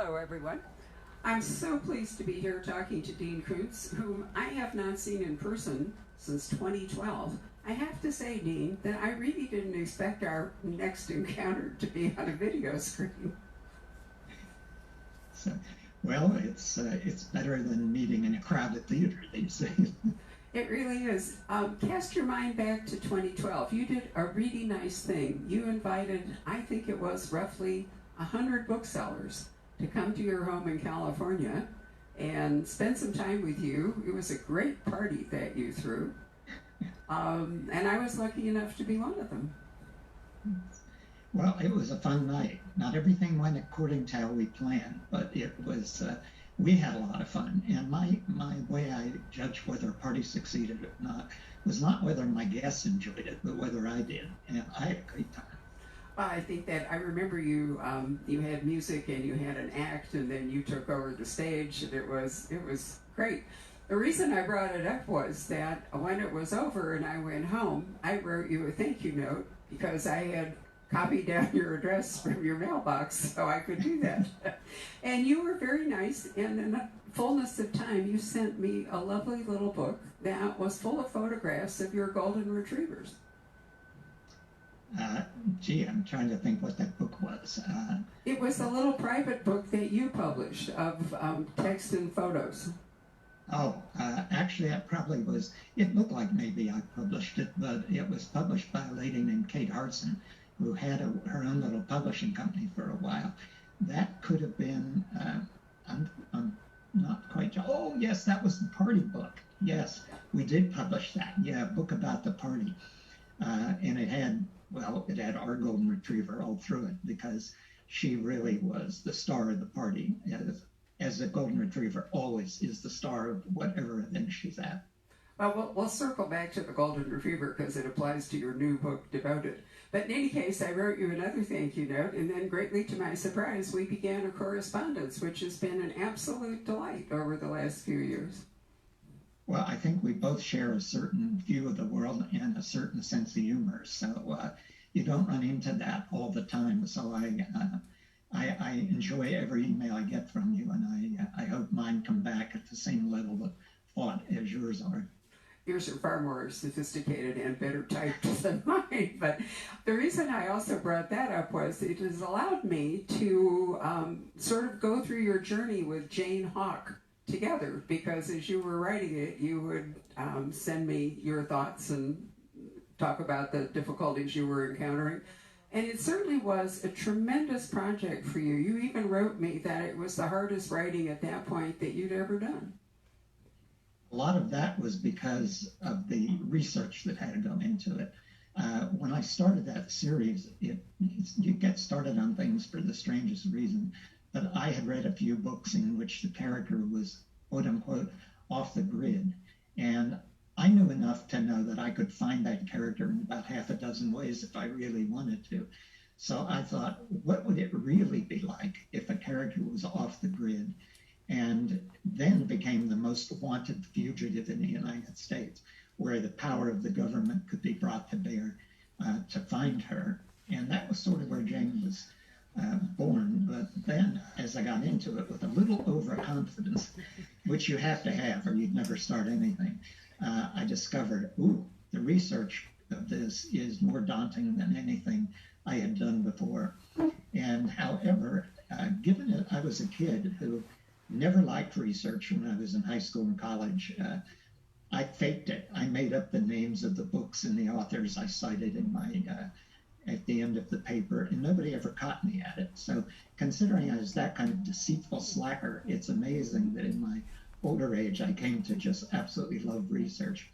Hello, everyone. I'm so pleased to be here talking to Dean Koontz, whom I have not seen in person since 2012. I have to say, Dean, that I really didn't expect our next encounter to be on a video screen. So, well, it's better than meeting in a crowded theater these days. It really is. Cast your mind back to 2012. You did a really nice thing. You invited, I think it was roughly 100 booksellers to come to your home in California and spend some time with you. It was a great party that you threw. And I was lucky enough to be one of them. Well, it was a fun night. Not everything went according to how we planned, but it was, we had a lot of fun. And my way I judged whether a party succeeded or not was not whether my guests enjoyed it, but whether I did. And I had a great time. Well, I think that I remember you. You had music and you had an act, and then you took over the stage, and it was great. The reason I brought it up was that when it was over and I went home, I wrote you a thank you note because I had copied down your address from your mailbox so I could do that. And you were very nice, and in the fullness of time, you sent me a lovely little book that was full of photographs of your golden retrievers. Gee, I'm trying to think what that book was. It was a little private book that you published of text and photos. Oh, actually, that probably was, it looked like maybe I published it, but it was published by a lady named Kate Hartson, who had her own little publishing company for a while. That could have been, I'm not quite sure. Oh, yes, that was the party book. Yes, we did publish that. Yeah, a book about the party. And it had our golden retriever all through it because she really was the star of the party. As a golden retriever always is the star of whatever event she's at. Well, we'll circle back to the golden retriever because it applies to your new book, Devoted. But in any case, I wrote you another thank you note, and then greatly to my surprise, we began a correspondence, which has been an absolute delight over the last few years. Well, I think we both share a certain view of the world and a certain sense of humor, so you don't run into that all the time. So I enjoy every email I get from you, and I hope mine come back at the same level of thought as yours are. Yours are far more sophisticated and better typed than mine. But the reason I also brought that up was it has allowed me to sort of go through your journey with Jane Hawk together, because as you were writing it, you would send me your thoughts and talk about the difficulties you were encountering. And it certainly was a tremendous project for you. You even wrote me that it was the hardest writing at that point that you'd ever done. A lot of that was because of the research that had to go into it. When I started that series, you get started on things for the strangest reason. But I had read a few books in which the character was, quote unquote, off the grid. And I knew enough to know that I could find that character in about half a dozen ways if I really wanted to. So I thought, what would it really be like if a character was off the grid and then became the most wanted fugitive in the United States, where the power of the government could be brought to bear to find her. And that was sort of where Jane was born. But then, as I got into it with a little overconfidence, which you have to have or you'd never start anything, I discovered, the research of this is more daunting than anything I had done before. And however, given that I was a kid who never liked research when I was in high school and college, I faked it. I made up the names of the books and the authors I cited in my at the end of the paper, and nobody ever caught me at it. So considering I was that kind of deceitful slacker, it's amazing that in my older age, I came to just absolutely love research.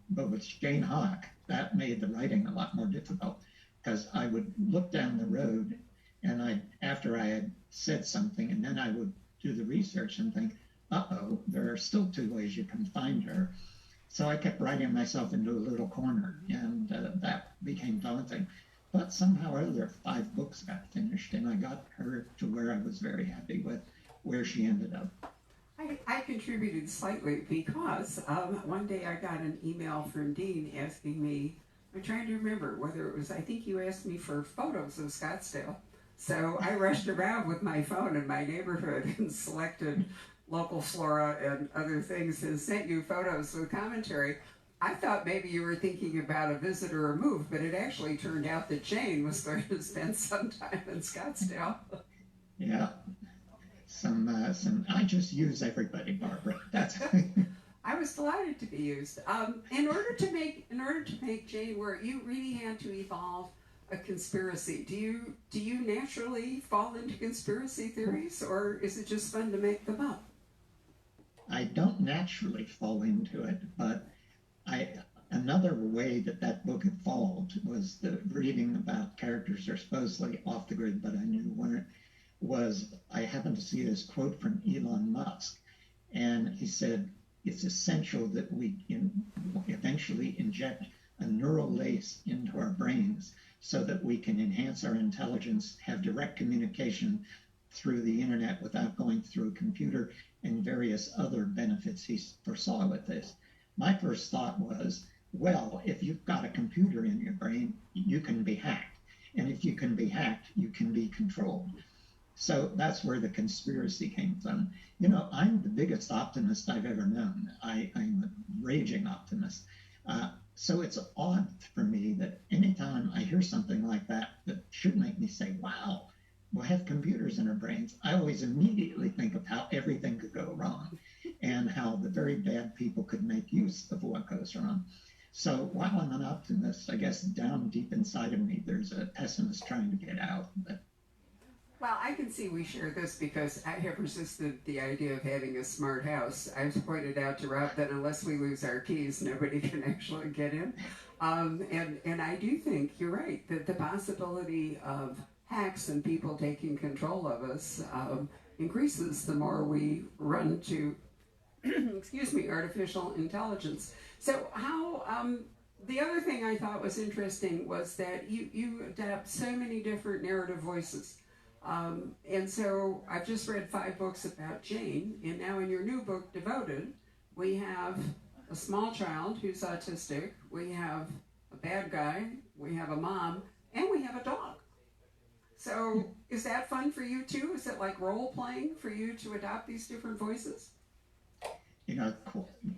But with Jane Hawk, that made the writing a lot more difficult because I would look down the road and after I had said something, and then I would do the research and think, there are still two ways you can find her. So I kept writing myself into a little corner, and that became daunting. But somehow or other, 5 books got finished, and I got her to where I was very happy with where she ended up. I contributed slightly because one day I got an email from Dean asking me, I'm trying to remember whether it was, I think you asked me for photos of Scottsdale. So I rushed around with my phone in my neighborhood and selected local flora and other things and sent you photos with commentary. I thought maybe you were thinking about a visit or a move, but it actually turned out that Jane was going to spend some time in Scottsdale. Yeah, some. I just use everybody, Barbara. That's. I was delighted to be used. In order to make Jane work, you really had to evolve a conspiracy. Do you naturally fall into conspiracy theories, or is it just fun to make them up? I don't naturally fall into it, but another way that book evolved was the reading about characters that are supposedly off the grid, but I knew weren't. I happened to see this quote from Elon Musk, and he said it's essential that we eventually inject a neural lace into our brains so that we can enhance our intelligence, have direct communication through the internet without going through a computer, and various other benefits he foresaw with this. My first thought was, well, if you've got a computer in your brain, you can be hacked. And if you can be hacked, you can be controlled. So that's where the conspiracy came from. I'm the biggest optimist I've ever known. I'm a raging optimist. So it's odd for me that anytime I hear something like that should make me say, wow, we'll have computers in our brains, I always immediately think of how everything could go wrong and how the very bad people could make use of what goes wrong. So while I'm an optimist, I guess down deep inside of me, there's a pessimist trying to get out. Well, I can see we share this because I have resisted the idea of having a smart house. I've pointed out to Rob that unless we lose our keys, nobody can actually get in. And I do think you're right, that the possibility of hacks and people taking control of us increases the more we run to, artificial intelligence. So how, the other thing I thought was interesting was that you adapt so many different narrative voices. And so I've just read 5 books about Jane, and now in your new book, Devoted, we have a small child who's autistic, we have a bad guy, we have a mom, and we have a dog. So is that fun for you too? Is it like role playing for you to adopt these different voices?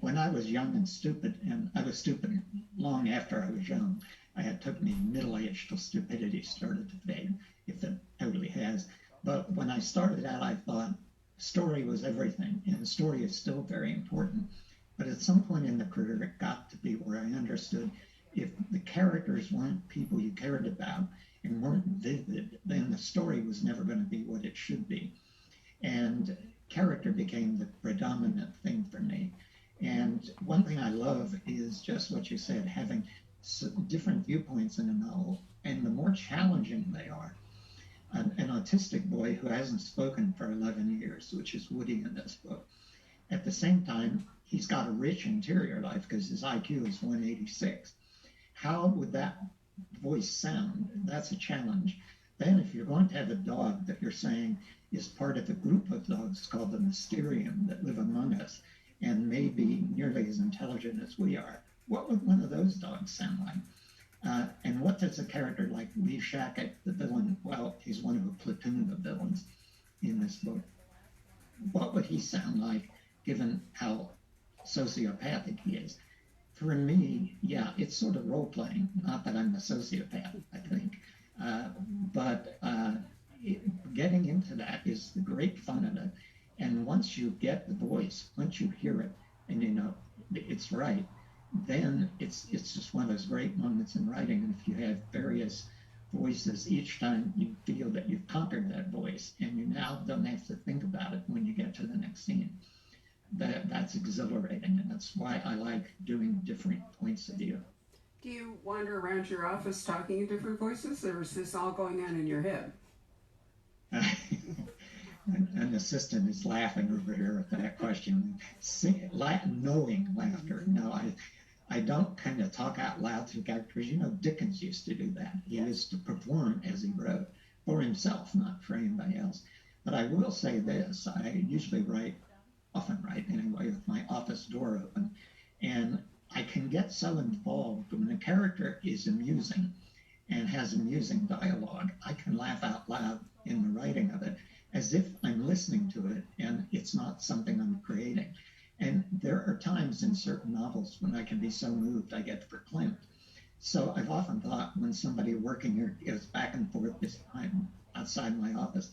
When I was young and stupid, and I was stupid long after I was young, it took me middle age till stupidity started to fade, if it totally has. But when I started out, I thought story was everything, and the story is still very important. But at some point in the career, it got to be where I understood if the characters weren't people you cared about and weren't vivid, then the story was never going to be what it should be. And character became the predominant thing for me. And one thing I love is just what you said, having different viewpoints in a novel, and the more challenging they are. An autistic boy who hasn't spoken for 11 years, which is Woody in this book. At the same time, he's got a rich interior life because his IQ is 186. How would that voice sound? That's a challenge. Then if you're going to have a dog that you're saying is part of a group of dogs called the Mysterium that live among us and may be nearly as intelligent as we are, what would one of those dogs sound like? And what does a character like Lee Shackett, the villain, well, he's one of a platoon of villains in this book, what would he sound like given how sociopathic he is? For me, yeah, it's sort of role-playing. Not that I'm a sociopath, I think. But getting into that is the great fun of it. And once you get the voice, once you hear it, and you know it's right, then it's just one of those great moments in writing. And if you have various voices, each time you feel that you've conquered that voice, and you now don't have to think about it when you get to the next scene. That's exhilarating, and that's why I like doing different points of view. Do you wander around your office talking in different voices, or is this all going on in your head? An assistant is laughing over here at that question. Knowing laughter. No, I don't kind of talk out loud to characters. You know, Dickens used to do that. He used to perform as he wrote for himself, not for anybody else. But I will say this, I usually often write anyway, with my office door open. And I can get so involved when a character is amusing and has amusing dialogue, I can laugh out loud in the writing of it as if I'm listening to it and it's not something I'm creating. And there are times in certain novels when I can be so moved I get verklempt. So I've often thought when somebody working here goes back and forth this time outside my office,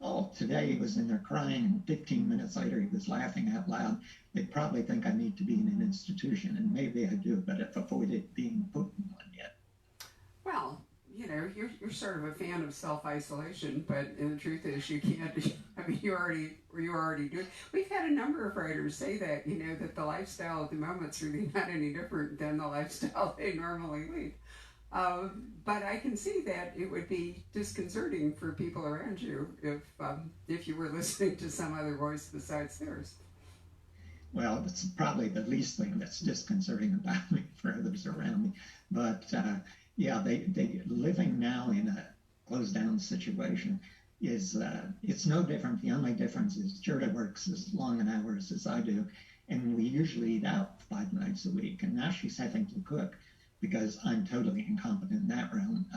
oh, today he was in there crying, and 15 minutes later he was laughing out loud. They probably think I need to be in an institution, and maybe I do, but I've avoided being put in one yet. Well, you're sort of a fan of self-isolation, but the truth is you can't. I mean, you already do it. We've had a number of writers say that that the lifestyle at the moment's really not any different than the lifestyle they normally lead. But I can see that it would be disconcerting for people around you if you were listening to some other voice besides theirs. Well, it's probably the least thing that's disconcerting about me for others around me. But yeah, they living now in a closed down situation is it's no different. The only difference is Gerda works as long an hours as I do, and we usually eat out 5 nights a week. And now she's having to cook because I'm totally incompetent in that realm,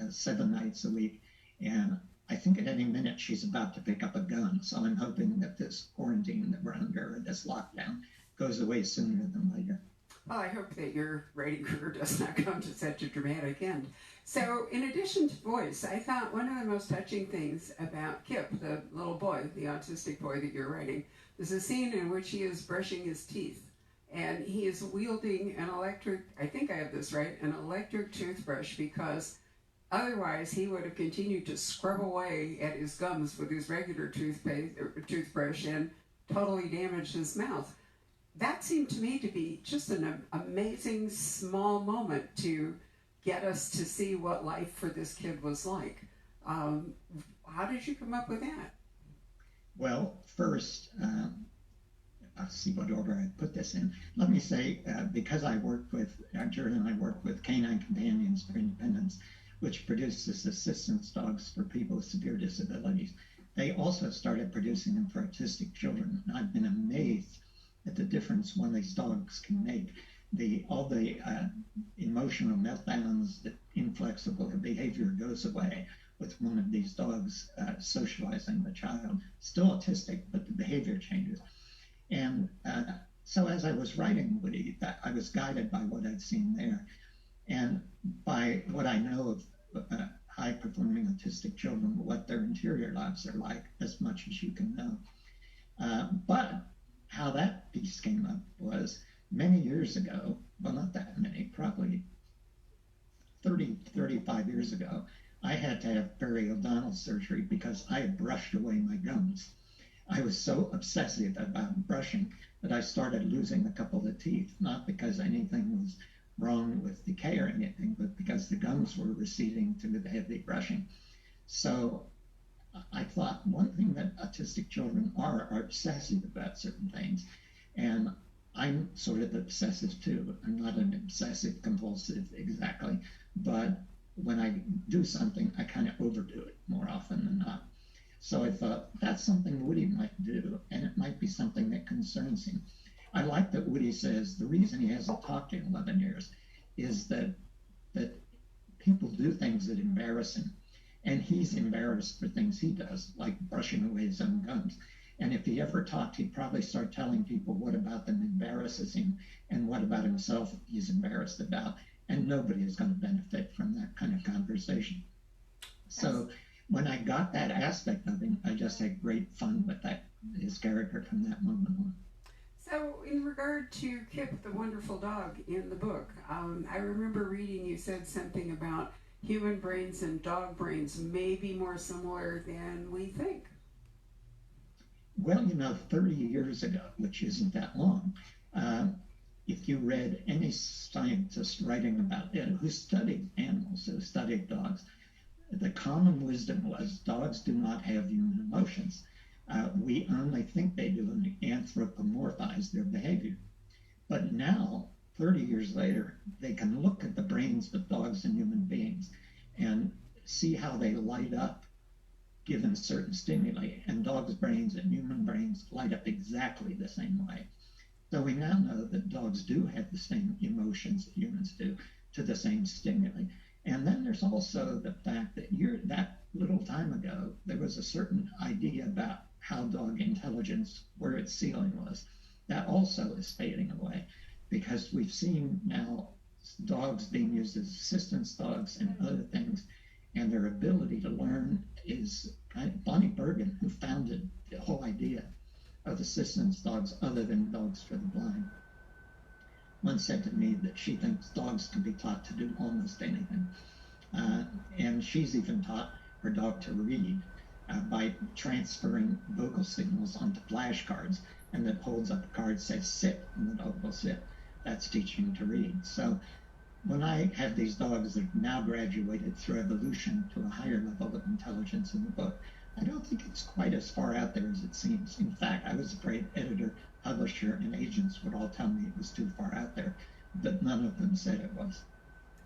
7 nights a week. And I think at any minute she's about to pick up a gun. So I'm hoping that this quarantine that we're under, or this lockdown, goes away sooner than later. Well, I hope that your writing career does not come to such a dramatic end. So in addition to voice, I thought one of the most touching things about Kip, the little boy, the autistic boy that you're writing, is a scene in which he is brushing his teeth. And he is wielding an electric, I think I have this right, an electric toothbrush, because otherwise he would have continued to scrub away at his gums with his regular toothbrush and totally damaged his mouth. That seemed to me to be just an amazing small moment to get us to see what life for this kid was like. How did you come up with that? Well, first, I'll see what order I put this in. Let me say, because I worked with, Jared and I worked with Canine Companions for Independence, which produces assistance dogs for people with severe disabilities. They also started producing them for autistic children. And I've been amazed at the difference one of these dogs can make. All the emotional meltdowns, the inflexible behavior goes away with one of these dogs socializing the child. Still autistic, but the behavior changes. And so as I was writing Woody, I was guided by what I'd seen there and by what I know of high-performing autistic children, what their interior lives are like, as much as you can know. But how that piece came up was many years ago, well, not that many, probably 35 years ago, I had to have periodontal surgery because I had brushed away my gums. I was so obsessive about brushing that I started losing a couple of teeth, not because anything was wrong with decay or anything, but because the gums were receding to the heavy brushing. So I thought one thing that autistic children are obsessive about certain things. And I'm sort of obsessive too. I'm not an obsessive compulsive exactly, but when I do something, I kind of overdo it more often than not. So I thought that's something Woody might do, and it might be something that concerns him. I like that Woody says the reason he hasn't talked in 11 years is that people do things that embarrass him, and he's embarrassed for things he does, like brushing away his own gums. And if he ever talked, he'd probably start telling people what about them embarrasses him and what about himself he's embarrassed about, and nobody is going to benefit from that kind of conversation. So when I got that aspect of him, I just had great fun with his character from that moment on. So in regard to Kip, the wonderful dog in the book, I remember reading you said something about human brains and dog brains may be more similar than we think. Well, 30 years ago, which isn't that long, if you read any scientist writing about it who studied animals, who studied dogs, the common wisdom was dogs do not have human emotions. We only think they do and anthropomorphize their behavior. But now, 30 years later, they can look at the brains of dogs and human beings and see how they light up given certain stimuli. And dogs' brains and human brains light up exactly the same way. So we now know that dogs do have the same emotions that humans do to the same stimuli. And then there's also the fact that that little time ago, there was a certain idea about how dog intelligence, where its ceiling was. That also is fading away because we've seen now dogs being used as assistance dogs and other things, and their ability to learn is Bonnie Bergen, who founded the whole idea of assistance dogs other than dogs for the blind, once said to me that she thinks dogs can be taught to do almost anything. And she's even taught her dog to read by transferring vocal signals onto flashcards, and that holds up a card, says sit, and the dog will sit. That's teaching to read. So when I have these dogs that have now graduated through evolution to a higher level of intelligence in the book, I don't think it's quite as far out there as it seems. In fact, I was afraid editor, publisher, and agents would all tell me it was too far out there, but none of them said it was.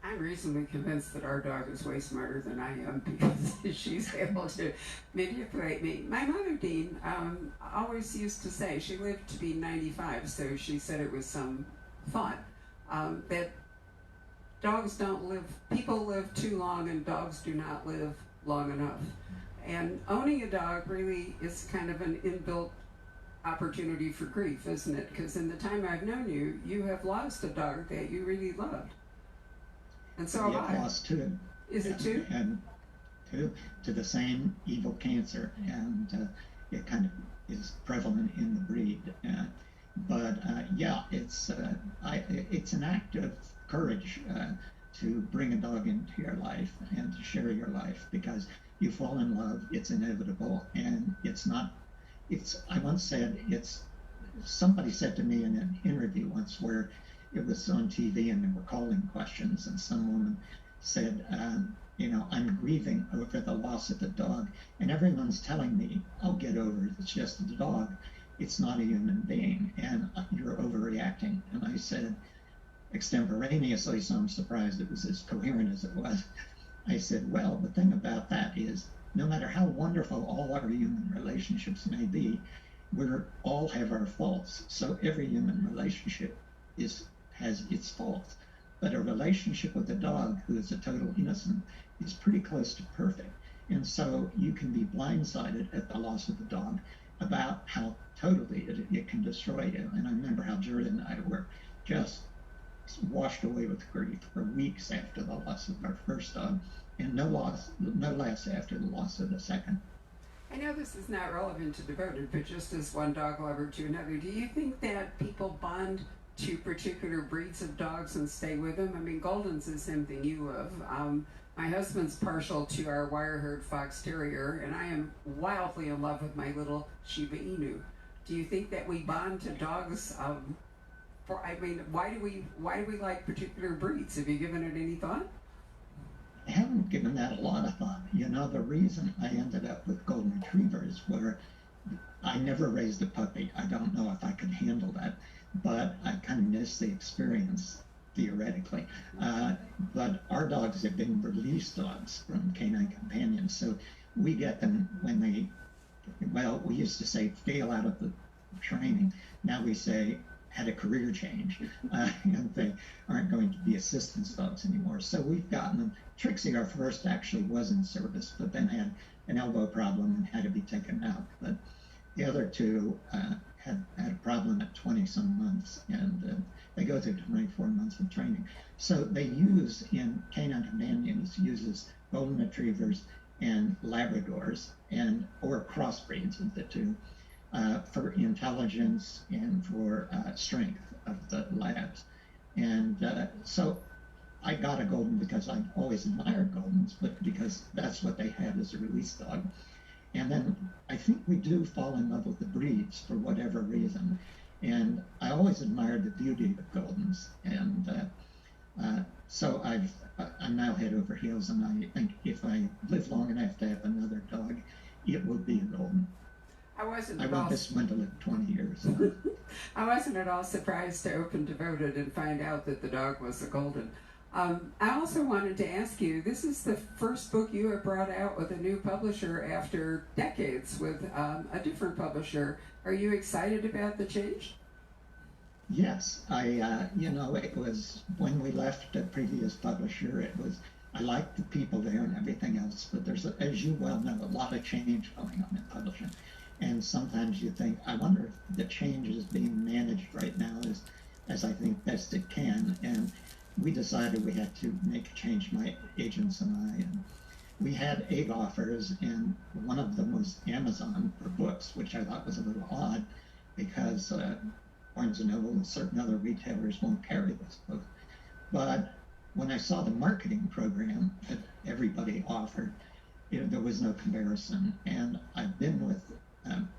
I'm reasonably convinced that our dog is way smarter than I am because she's able to manipulate me. My mother, Dean, always used to say, she lived to be 95, so she said it was some thought, that dogs don't live, people live too long and dogs do not live long enough. And owning a dog really is kind of an inbuilt opportunity for grief, isn't it? Because in the time I've known you, you have lost a dog that you really loved. And so have I. Lost two. Is it two? And two to the same evil cancer, and it kind of is prevalent in the breed. It's an act of courage to bring a dog into your life and to share your life, because you fall in love. It's inevitable, and it's not. I once said somebody said to me in an interview once where it was on TV and there were calling questions, and some woman said, I'm grieving over the loss of the dog, and everyone's telling me, oh, get over it, it's just a dog, it's not a human being, and you're overreacting. And I said, extemporaneously, so I'm surprised it was as coherent as it was, I said, well, the thing about that is, no matter how wonderful all our human relationships may be, we all have our faults. So every human relationship has its faults. But a relationship with a dog who is a total innocent is pretty close to perfect. And so you can be blindsided at the loss of the dog about how totally it can destroy you. And I remember how Jordan and I were just washed away with grief for weeks after the loss of our first dog, and no less after the loss of the second. I know this is not relevant to Devoted, but just as one dog lover to another, do you think that people bond to particular breeds of dogs and stay with them? I mean, Golden's is something you love. My husband's partial to our wire-haired fox terrier, and I am wildly in love with my little Shiba Inu. Do you think that we bond to dogs? Why do we like particular breeds? Have you given it any thought? I haven't given that a lot of thought. The reason I ended up with golden retrievers were I never raised a puppy. I don't know if I could handle that, but I kind of missed the experience theoretically. But our dogs have been release dogs from Canine Companions, so we get them when we used to say fail out of the training. Now we say had a career change, and they aren't going to be assistance dogs anymore. So we've gotten them. Trixie, our first, actually was in service, but then had an elbow problem and had to be taken out. But the other two had a problem at 20-some months, and they go through 24 months of training. So they use, in Canine Companions, uses golden retrievers and Labradors, or crossbreeds of the two, for intelligence and for strength of the labs. And so I got a golden because I always admired goldens, but because that's what they had as a release dog. And then I think we do fall in love with the breeds for whatever reason. And I always admired the beauty of goldens. And so I'm now head over heels, and I think if I live long enough to have another dog, it will be a golden. I want this one to live 20 years. I wasn't at all surprised to open Devoted and find out that the dog was a golden. I also wanted to ask you, this is the first book you have brought out with a new publisher after decades with a different publisher. Are you excited about the change? Yes, it was when we left the previous publisher, it was I like the people there and everything else, but there's, as you well know, a lot of change going on in publishing. And sometimes you think, I wonder if the change is being managed right now as I think best it can. And we decided we had to make a change, my agents and I. And we had 8 offers, and one of them was Amazon for books, which I thought was a little odd because Barnes & Noble and certain other retailers won't carry this book. But when I saw the marketing program that everybody offered, there was no comparison. And I've been with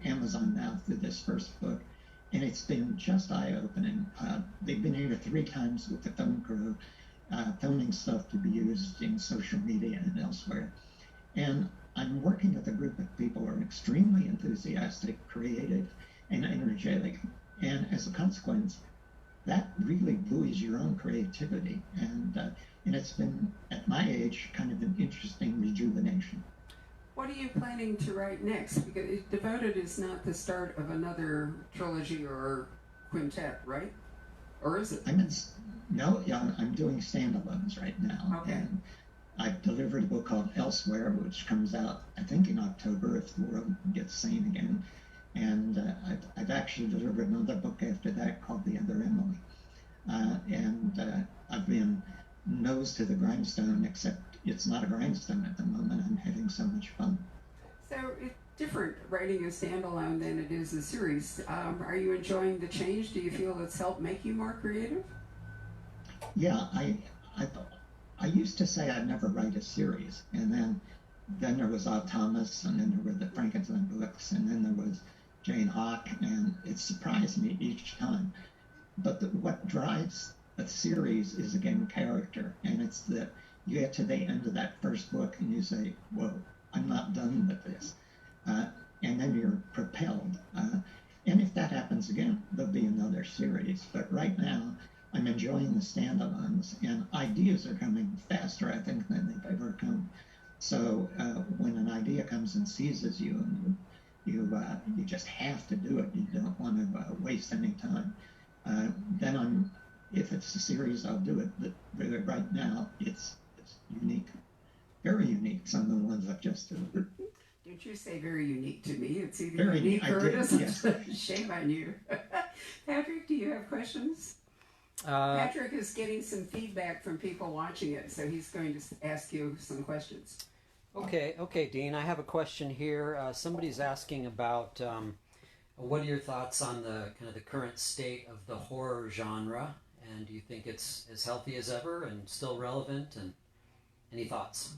Amazon now through this first book, and it's been just eye-opening. They've been here 3 times with the film crew, filming stuff to be used in social media and elsewhere. And I'm working with a group of people who are extremely enthusiastic, creative, and energetic. And as a consequence, that really buoys your own creativity. And it's been, at my age, kind of an interesting rejuvenation. What are you planning to write next? Because Devoted is not the start of another trilogy or quintet, right? Or is it? I'm doing standalones right now. Okay. And I've delivered a book called Elsewhere, which comes out, I think, in October if the world gets sane again. And I've actually delivered another book after that called The Other Emily. I've been nose to the grindstone, except it's not a grindstone at the moment. I'm having so much fun. So it's different writing a standalone than it is a series. Are you enjoying the change? Do you feel it's helped make you more creative? Yeah, I used to say I'd never write a series, and then there was Thomas, and then there were the Frankenstein books, and then there was Jane Hawk, and it surprised me each time. But what drives a series is, again, character, and it's that you get to the end of that first book and you say, whoa, I'm not done with this. And then you're propelled. And if that happens again, there'll be another series. But right now, I'm enjoying the standalones, and ideas are coming faster, I think, than they've ever come. So when an idea comes and seizes you, and you just have to do it, you don't want to waste any time, then if it's a series, I'll do it. But right now, it's unique, very unique, some of the ones I've just delivered. Did you say very unique to me? It's either very unique or it isn't. Yes. Shame on you. Patrick, do you have questions? Patrick is getting some feedback from people watching it, so he's going to ask you some questions. Okay, Dean, I have a question here. Somebody's asking about what are your thoughts on the kind of the current state of the horror genre, and do you think it's as healthy as ever and still relevant, and any thoughts?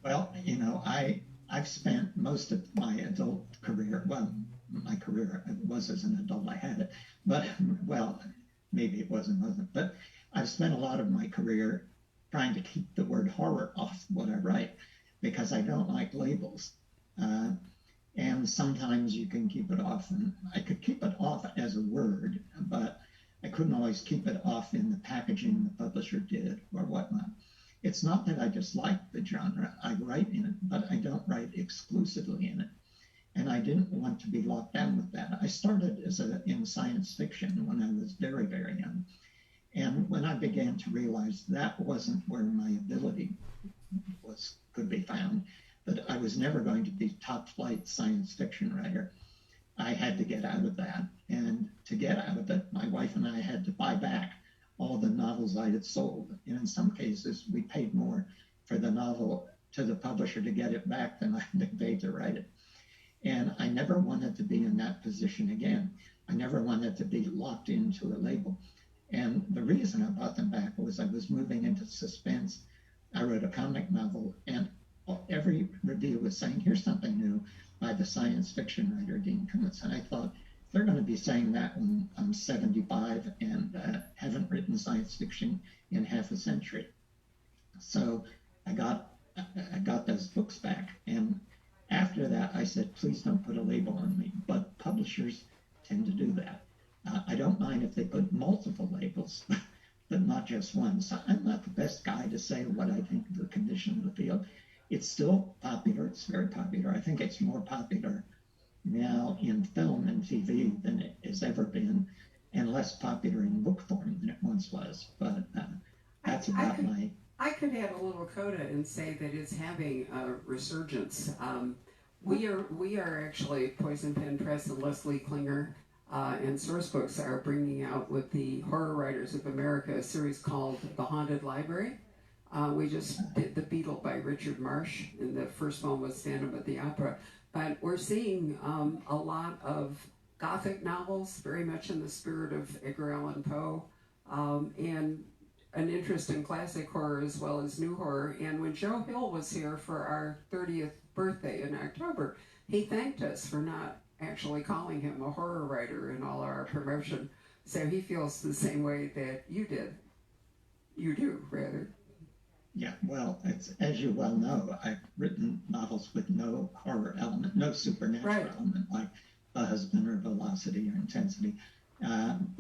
Well, I've spent most of my adult career, my career was as an adult, I had it, but, well, maybe it wasn't, but I've spent a lot of my career trying to keep the word horror off what I write, because I don't like labels. And sometimes you can keep it off, and I could keep it off as a word, but I couldn't always keep it off in the packaging the publisher did or whatnot. It's not that I dislike the genre. I write in it, but I don't write exclusively in it. And I didn't want to be locked down with that. I started in science fiction when I was very, very young. And when I began to realize that wasn't where my ability could be found, that I was never going to be top flight science fiction writer, I had to get out of that. And to get out of it, my wife and I had to buy back all the novels I had sold. And in some cases, we paid more for the novel to the publisher to get it back than I had paid to write it. And I never wanted to be in that position again. I never wanted to be locked into a label. And the reason I bought them back was I was moving into suspense. I wrote a comic novel, and every review was saying, here's something new by the science fiction writer, Dean Koontz. And I thought, they're going to be saying that when I'm 75 and haven't written science fiction in half a century. So I got those books back. And after that, I said, please don't put a label on me. But publishers tend to do that. I don't mind if they put multiple labels, but not just one. So I'm not the best guy to say what I think of the condition of the field. It's still popular. It's very popular. I think it's more popular now in film and TV than it has ever been, and less popular in book form than it once was. But that's about my I could add a little coda and say that it's having a resurgence. We are actually Poison Pen Press and Leslie Klinger and Source Books are bringing out with the Horror Writers of America a series called The Haunted Library. We just did The Beetle by Richard Marsh, and the first one was Phantom at the Opera. But we're seeing a lot of Gothic novels, very much in the spirit of Edgar Allan Poe, and an interest in classic horror as well as new horror. And when Joe Hill was here for our 30th birthday in October, he thanked us for not actually calling him a horror writer in all our promotion. So he feels the same way that you did. You do, rather. Yeah, well, it's, as you well know, I've written novels with no horror element, no supernatural Right. element like The Husband or Velocity or Intensity. And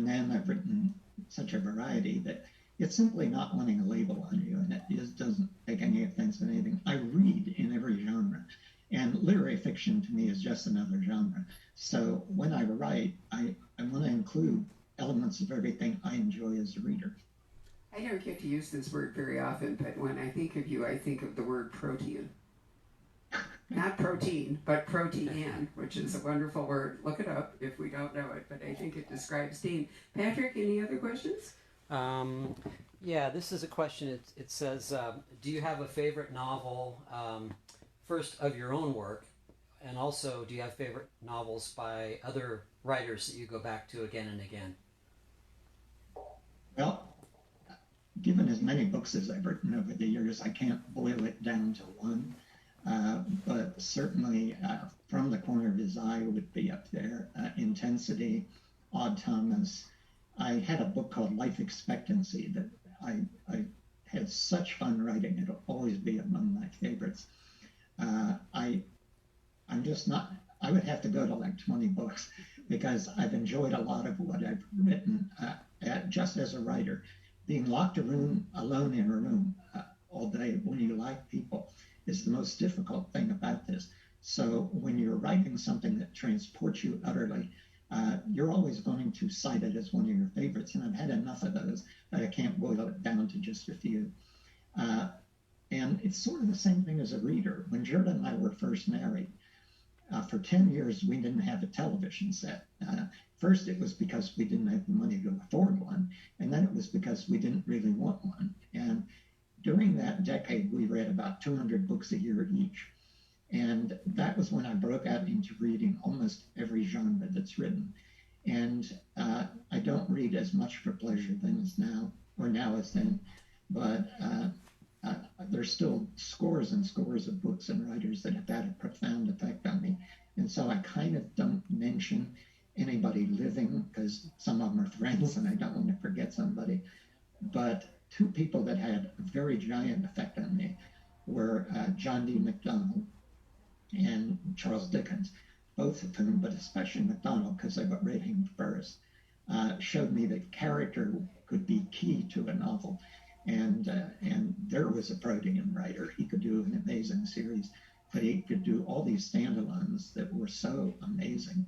then I've written such a variety that it's simply not wanting a label on you, and it just doesn't take any offense at anything. I read in every genre, and literary fiction to me is just another genre. So when I write, I want to include elements of everything I enjoy as a reader. I don't get to use this word very often, but when I think of you, I think of the word protean. Not protein, but protean, which is a wonderful word. Look it up if we don't know it, but I think it describes Dean. Patrick, any other questions? Yeah, this is a question. It says, do you have a favorite novel, first of your own work, and also do you have favorite novels by other writers that you go back to again and again? Well, given as many books as I've written over the years, I can't boil it down to one. But certainly From the Corner of His Eye would be up there. Intensity, Odd Thomas. I had a book called Life Expectancy that I had such fun writing. It'll always be among my favorites. I'm just not, I would have to go to like 20 books because I've enjoyed a lot of what I've written just as a writer. Being locked alone in a room all day when you like people is the most difficult thing about this. So when you're writing something that transports you utterly, you're always going to cite it as one of your favorites. And I've had enough of those that I can't boil it down to just a few. And it's sort of the same thing as a reader. When Jared and I were first married, for 10 years, we didn't have a television set. First, it was because we didn't have the money to afford one. And then it was because we didn't really want one. And during that decade, we read about 200 books a year each. And that was when I broke out into reading almost every genre that's written. And I don't read as much for pleasure then as now, or now as then, but there's still scores and scores of books and writers that have had a profound effect on me. And so I kind of don't mention anybody living because some of them are friends and I don't want to forget somebody. But two people that had a very giant effect on me were John D. MacDonald and Charles Dickens, both of whom, but especially MacDonald, because I read him first, showed me that character could be key to a novel. And there was a protean writer. He could do an amazing series, but he could do all these standalones that were so amazing,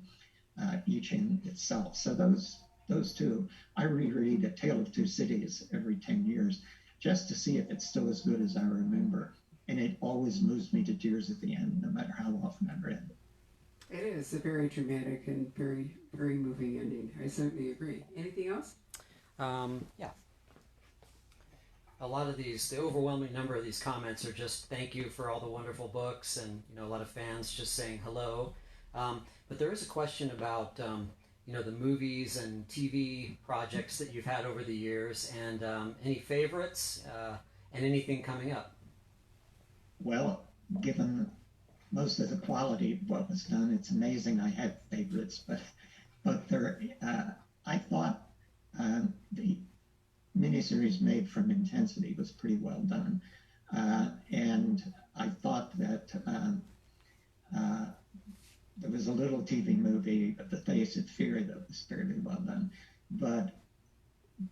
each in itself. So those two, I reread A Tale of Two Cities every 10 years just to see if it's still as good as I remember. And it always moves me to tears at the end, no matter how often I've read it. It is a very dramatic and very, very moving ending. I certainly agree. Anything else? Yeah. A lot of these, the overwhelming number of these comments are just thank you for all the wonderful books, and a lot of fans just saying hello. But there is a question about the movies and TV projects that you've had over the years, and any favorites and anything coming up. Well, given most of the quality of what was done, it's amazing I have favorites, but there, I thought the miniseries made from Intensity was pretty well done, and I thought that there was a little TV movie, The Face of Fear, that was fairly well done, but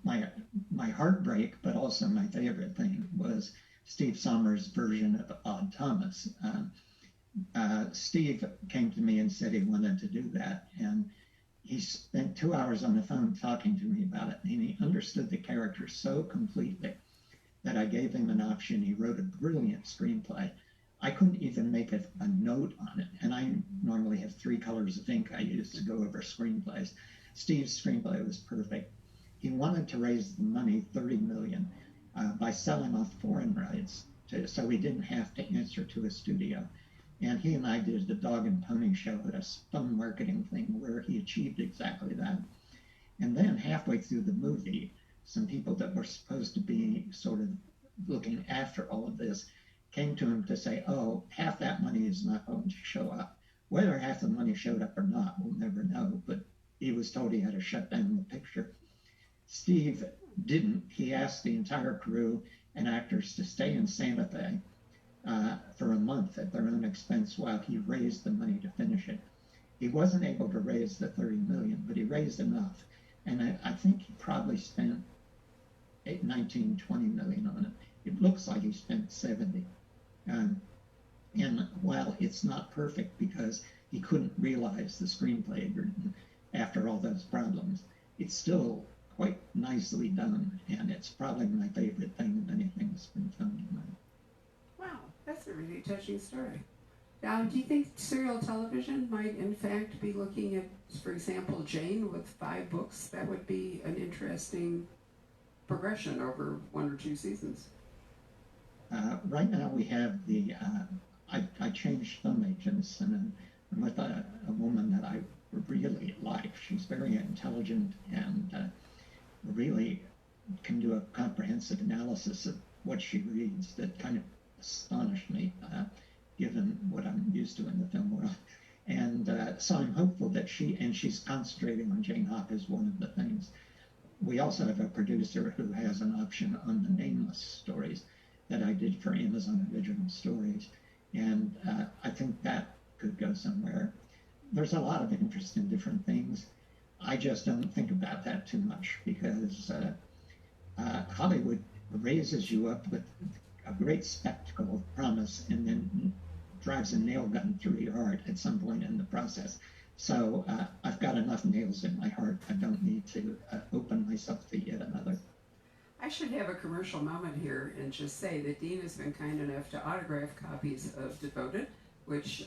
my heartbreak, but also my favorite thing was Steve Sommers' version of Odd Thomas. Steve came to me and said he wanted to do that, and he spent 2 hours on the phone talking to me about it, and he understood the character so completely that I gave him an option. He wrote a brilliant screenplay. I couldn't even make a note on it, and I normally have 3 colors of ink I use to go over screenplays. Steve's screenplay was perfect. He wanted to raise the money, $30 million, by selling off foreign rights, so he didn't have to answer to a studio. And he and I did the dog and pony show at a phone marketing thing where he achieved exactly that. And then halfway through the movie, some people that were supposed to be sort of looking after all of this came to him to say, oh, half that money is not going to show up. Whether half the money showed up or not, we'll never know, but he was told he had to shut down the picture. Steve didn't. He asked the entire crew and actors to stay in Santa Fe for a month at their own expense while he raised the money to finish it. He wasn't able to raise the $30 million, but he raised enough. And I think he probably spent 19, 20 million on it. It looks like he spent 70. And while it's not perfect because he couldn't realize the screenplay agreement after all those problems, it's still quite nicely done, and it's probably my favorite thing of anything that's been filmed in it. Wow, that's a really touching story. Now, do you think serial television might in fact be looking at, for example, Jane with 5 books? That would be an interesting progression over 1 or 2 seasons. Right now we have I changed film agents, and I'm with a woman that I really like. She's very intelligent and really can do a comprehensive analysis of what she reads that kind of astonished me, given what I'm used to in the film world. And so I'm hopeful that she's concentrating on Jane Hawk as one of the things. We also have a producer who has an option on the Nameless stories that I did for Amazon Original Stories. And I think that could go somewhere. There's a lot of interest in different things. I just don't think about that too much because Hollywood raises you up with a great spectacle of promise and then drives a nail gun through your heart at some point in the process. So I've got enough nails in my heart. I don't need to open myself to yet another. I should have a commercial moment here and just say that Dean has been kind enough to autograph copies of Devoted, which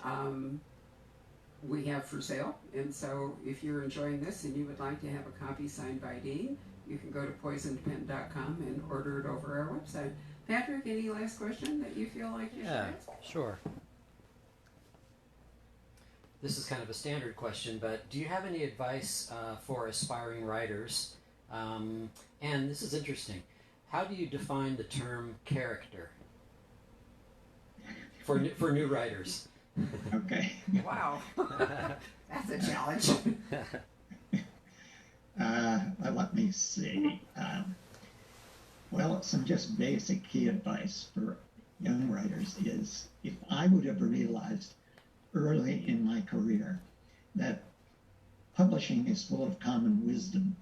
we have for sale. And so if you're enjoying this and you would like to have a copy signed by Dean, you can go to poisonedpen.com and order it over our website. Patrick, any last question that you feel like you should ask? Sure. This is kind of a standard question, but do you have any advice for aspiring writers? And this is interesting. How do you define the term character for new writers? Okay. Wow. That's a challenge. Let me see. Well, some just basic key advice for young writers is if I would have realized early in my career that publishing is full of common wisdom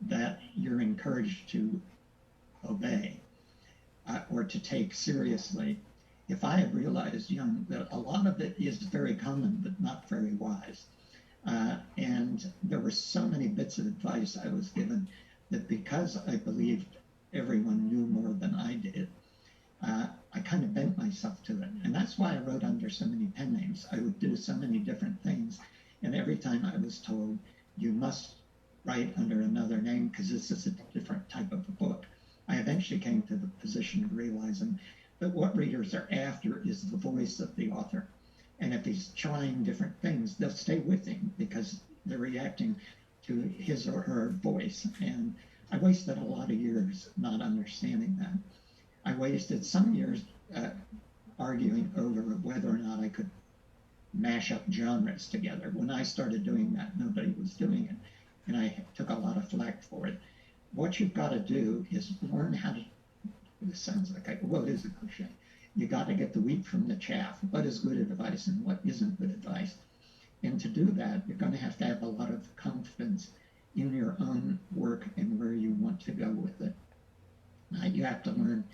that you're encouraged to obey or to take seriously, if I had realized young that a lot of it is very common but not very wise, and there were so many bits of advice I was given that because I believed everyone knew more than I did, I kind of bent myself to it. And that's why I wrote under so many pen names. I would do so many different things, and every time I was told, you must write under another name because this is a different type of a book, I eventually came to the position of realizing that what readers are after is the voice of the author. And if he's trying different things, they'll stay with him because they're reacting to his or her voice. And I wasted a lot of years not understanding that. I wasted some years arguing over whether or not I could mash up genres together. When I started doing that, nobody was doing it. And I took a lot of flack for it. What you've got to do is learn how to, this sounds like, well, it is a cliche. You got to get the wheat from the chaff. What is good advice and what isn't good advice? And to do that, you're going to have a lot of confidence in your own work and where you want to go with it. You have to learn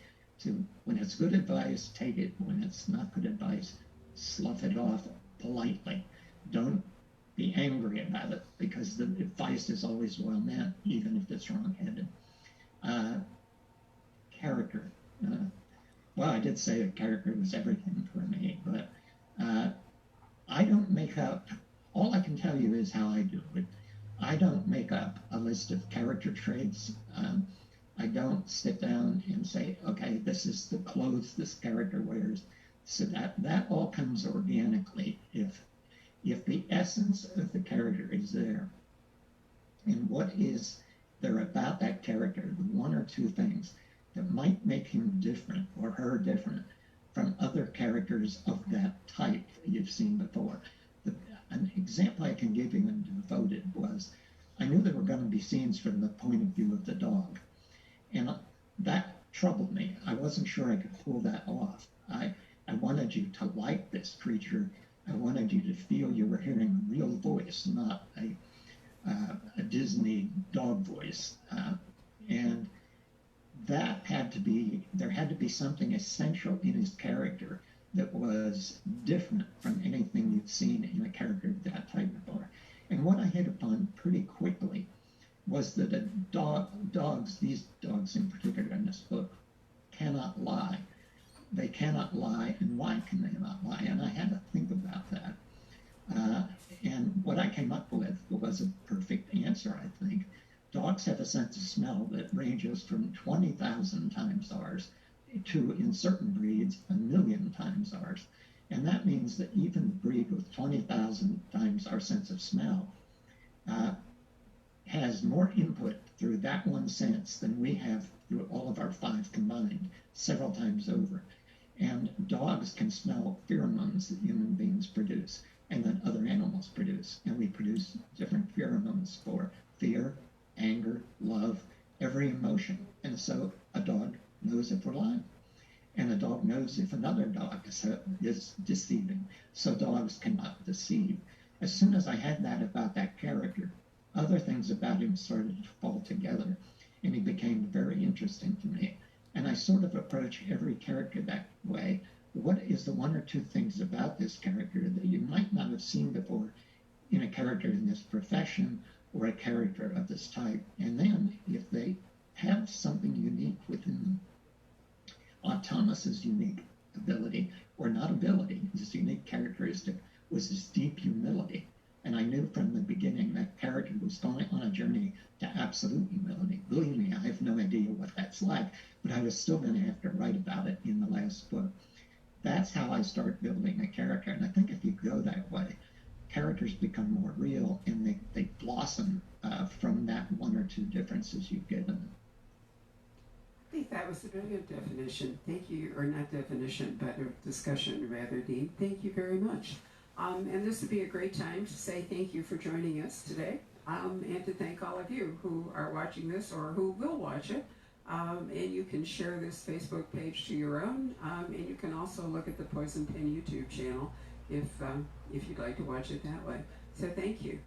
to, when it's good advice, take it. When it's not good advice, slough it off politely. Don't be angry about it, because the advice is always well meant, even if it's wrong-headed. Character. Well, I did say that character was everything for me, but I don't make up. All I can tell you is how I do it. I don't make up a list of character traits. I don't sit down and say, okay, this is the clothes this character wears. So that all comes organically if the essence of the character is there. And what is there about that character, the one or two things that might make him different or her different from other characters of that type that you've seen before. An example I can give you in Devoted was, I knew there were going to be scenes from the point of view of the dog. And that troubled me. I wasn't sure I could pull that off. I wanted you to like this creature. I wanted you to feel you were hearing a real voice, not a Disney dog voice. And that there had to be something essential in his character that was different from anything you've seen in a character of that type before. And what I hit upon pretty quickly was that these dogs in particular in this book, cannot lie. They cannot lie, and why can they not lie? And I had to think about that. And what I came up with was a perfect answer, I think. Dogs have a sense of smell that ranges from 20,000 times ours to, in certain breeds, 1,000,000 times ours. And that means that even a breed with 20,000 times our sense of smell has more input through that one sense than we have through all of our 5 combined, several times over. And dogs can smell pheromones that human beings produce and that other animals produce. And we produce different pheromones for fear, anger, love, every emotion. And so a dog knows if we're lying. And a dog knows if another dog is deceiving. So dogs cannot deceive. As soon as I had that about that character, other things about him started to fall together, and he became very interesting to me. And I sort of approach every character that way. What is the one or two things about this character that you might not have seen before in a character in this profession or a character of this type? And then if they have something unique within them, Thomas's unique ability, or not ability, his unique characteristic was his deep humility. And I knew from the beginning that character was going on a journey to absolute humility. Believe me, I have no idea what that's like, but I was still going to have to write about it in the last book. That's how I start building a character. And I think if you go that way, characters become more real, and they blossom from that one or two differences you've given them. I think that was a brilliant definition. Thank you, or not definition, but a discussion rather, Dean. Thank you very much. And this would be a great time to say thank you for joining us today, and to thank all of you who are watching this or who will watch it. And you can share this Facebook page to your own, and you can also look at the Poison Pen YouTube channel if you'd like to watch it that way. So thank you.